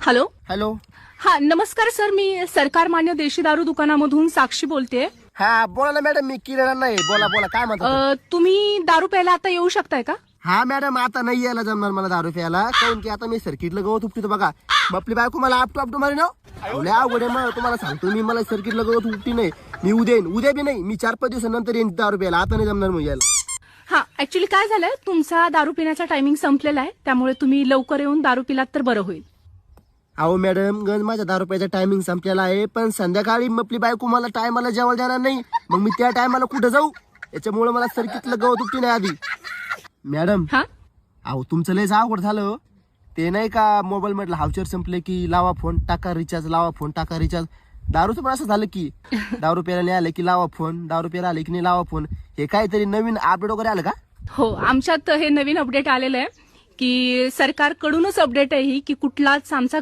Hello. Hello. हा नमस्कार sir, मी सरकार मान्य देशी दारू दुकानामधून साक्षी बोलते. हा बोला ना मॅडम, मी किराणा नाही. बोला बोला, काय म्हणता? तुम्ही दारू प्यायला आता येऊ शकताय का? हा मॅडम, आता नाही यायला जमणार मला दारू प्यायला, काऊन की आता मी सर्किटला गवत उपटीतो बघा. आपली बायको मला आपटू मारे ना अवघड आहे. मग तुम्हाला सांगतो मी, मला सर्किटला गवत उपटी नाही. मी उद्या बी नाही, मी 4-5 दिवसानंतर येईन दारू प्यायला. आता नाही जमणार मग यायला. हा ऍक्च्युली काय झालंय, तुमचा दारू पिण्याचा टायमिंग संपलेला आहे, त्यामुळे तुम्ही लवकर येऊन दारू पिलात तर बरं होईल. अहो मॅडम, गंज माझ्या दारू प्यायचा टायमिंग संपलेला आहे, पण संध्याकाळी आपली बायको मला टायमाला जेवायला देणार नाही. मग मी त्या टायमाला कुठं जाऊ? याच्यामुळे मला सर्किटला गवत उपटी नाही आधी. मॅडम, हा अहो तुमचं लयच अवघड झालं. ते नाही का मोबाईल मधलं हावचर संपले की लावा फोन टाका रिचार्ज, लावा फोन टाका रिचार्ज. दारूचं पण असं झालं की दारू प्यायला नाही आलं की लावा फोन, दारू प्यायला आले की नाही लावा फोन. हे काहीतरी नवीन अपडेट वगैरे आलं का? हो, आमच्यात हे नवीन अपडेट आलेलं आहे की सरकारकडूनच अपडेट आहे ही, की कुठलाच आमचा